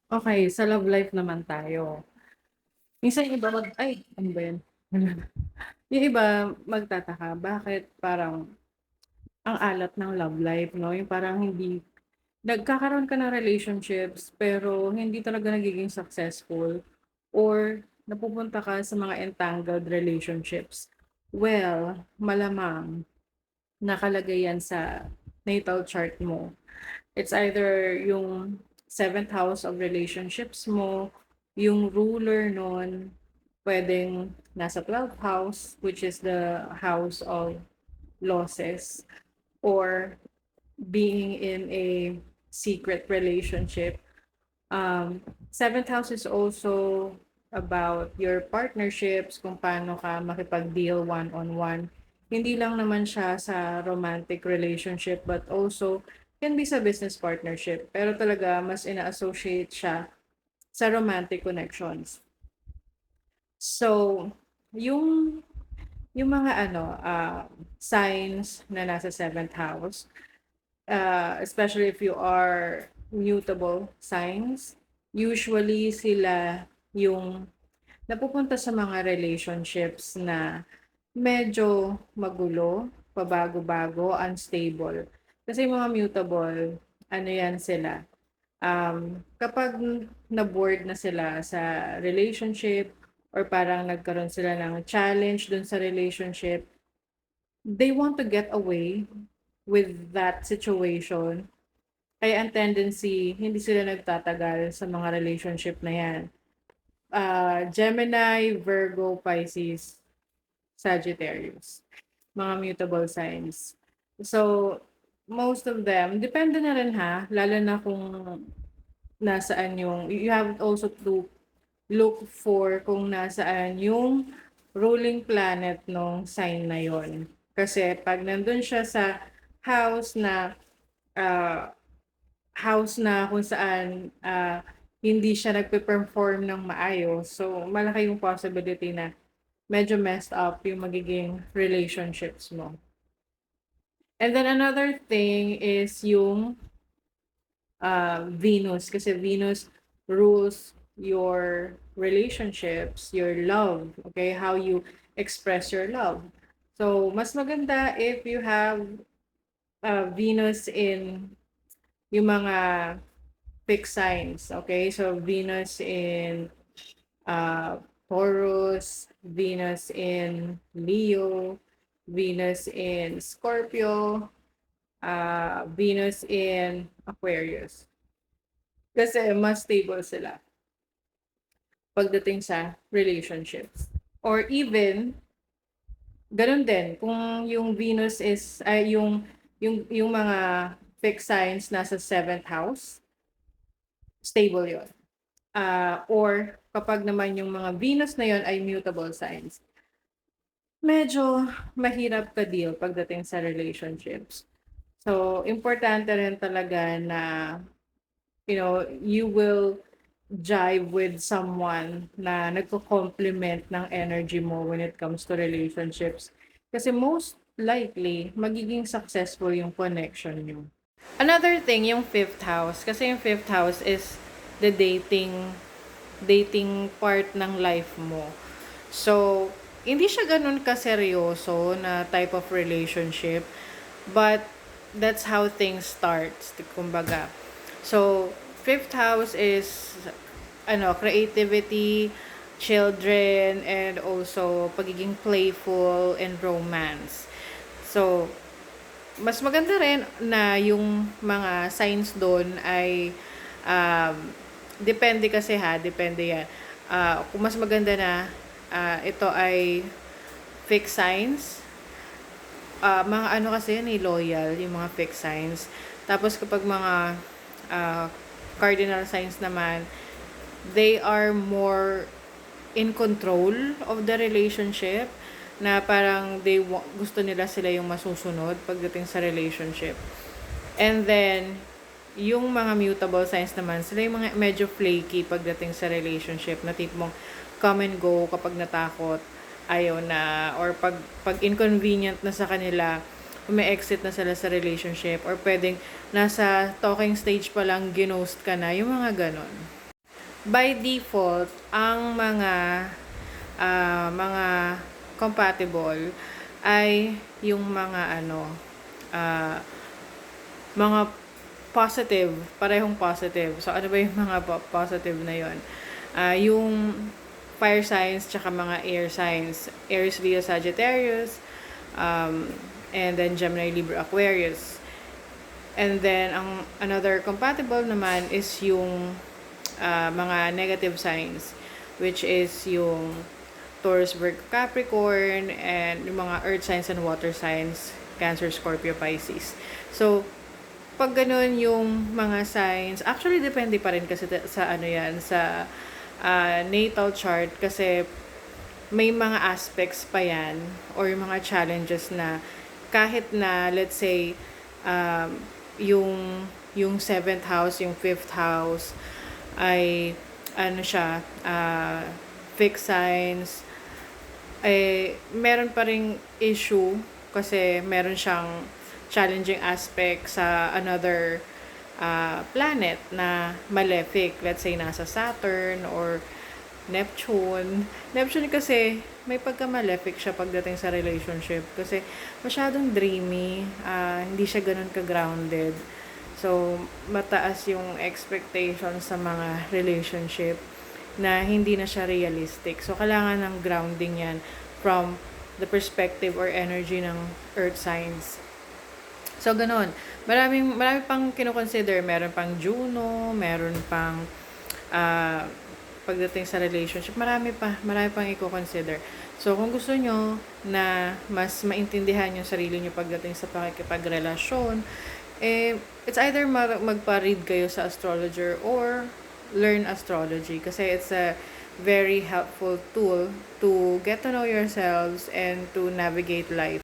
Okay, sa love life naman tayo. Minsan yung iba ano ba 'yan? Yung iba magtataka bakit parang ang alat ng love life 'no, yung parang hindi nagkakaroon ka ng relationships pero hindi talaga nagiging successful or napupunta ka sa mga entangled relationships. Well, malamang nakalagay yan sa natal chart mo. It's either yung seventh house of relationships mo, yung ruler nun, puwedeng nasa 12th house, which is the house of losses, or being in a secret relationship. Seventh house is also about your partnerships, kung paano ka makipag-deal one-on-one. Hindi lang naman siya sa romantic relationship but also can be sa business partnership. Pero talaga mas ina-associate siya sa romantic connections. So, yung yung mga signs na nasa seventh house, especially if you are mutable signs, usually sila yung napupunta sa mga relationships na medyo magulo, pabago-bago, unstable. Kasi yung mga mutable, ano yan sila, kapag na-bored na sila sa relationship or parang nagkaroon sila ng challenge dun sa relationship, they want to get away with that situation. Kaya ang tendency, hindi sila nagtatagal sa mga relationship na yan. Gemini, Virgo, Pisces, Sagittarius. Mga mutable signs. So, most of them, depende na rin ha, lalo na kung nasaan yung, you have also to look for kung nasaan yung ruling planet nung sign na yon. Kasi pag nandun siya sa house na ah, house na kung saan hindi siya nagpe-perform ng maayos. So, malaki yung possibility na medyo messed up yung magiging relationships mo. And then another thing is yung Venus. Kasi Venus rules your relationships, your love, okay? How you express your love. So, mas maganda if you have Venus in yung mga fixed signs, okay? So, Venus in uh, Taurus, Venus in Leo, Venus in Scorpio, Venus in Aquarius. Kasi mas stable sila pagdating sa relationships. Or even, ganun din, kung yung Venus is, ay yung mga fixed signs nasa seventh house, stable yon. Or kapag naman yung mga Venus na yon ay mutable signs, medyo mahirap ka-deal pagdating sa relationships. So, importante rin talaga na, you will jive with someone na nagko-complement ng energy mo when it comes to relationships. Kasi most likely, magiging successful yung connection niyo. Another thing, yung fifth house. Kasi yung fifth house is the dating part ng life mo. So, hindi siya ganun kaseryoso na type of relationship, but that's how things starts, kumbaga. So, fifth house is creativity, children, and also pagiging playful and romance. So, mas maganda rin na yung mga signs doon ay um, depende kasi ha, depende yan. Kung mas maganda na ito ay fixed signs, mga ano kasi yan loyal, yung mga fixed signs. Tapos kapag mga cardinal signs naman, they are more in control of the relationship, na parang gusto nila sila yung masusunod pagdating sa relationship. And then, yung mga mutable signs naman, sila yung mga medyo flaky pagdating sa relationship, na tipong come and go kapag natakot, ayaw na, or pag inconvenient na sa kanila, umi-exit na sila sa relationship, or pwedeng nasa talking stage pa lang, ginost ka na, yung mga ganon. by default, ang mga compatible ay yung mga ano, ah, mga positive, parehong positive. So, ano ba yung mga positive na yun? Yung fire signs tsaka mga air signs. Aries, Leo, Sagittarius, um, and then Gemini, Libra, Aquarius. And then, another compatible naman is yung mga negative signs, which is yung Taurus, Virgo, Capricorn, and yung mga earth signs and water signs, Cancer, Scorpio, Pisces. So, pag ganun yung mga signs, actually depende pa rin kasi sa ano yan, sa natal chart kasi may mga aspects pa yan or yung mga challenges na kahit na let's say um, yung seventh house, yung fifth house ay ano siya, fixed signs, meron pa ring issue kasi meron siyang challenging aspect sa another planet na malefic. Let's say nasa Saturn or Neptune. Neptune kasi may pagka-malefic siya pagdating sa relationship kasi masyadong dreamy, hindi siya ganun ka-grounded. So, mataas yung expectation sa mga relationship na hindi na siya realistic. So, kailangan ng grounding yan from the perspective or energy ng earth signs. So, ganun. Marami pang kinoconsider. Meron pang Juno, meron pang pagdating sa relationship, marami pang i-consider. So, kung gusto nyo na mas maintindihan yung sarili nyo pagdating sa pakikipagrelasyon, it's either magpa-read kayo sa astrologer or learn astrology kasi it's a very helpful tool to get to know yourselves and to navigate life.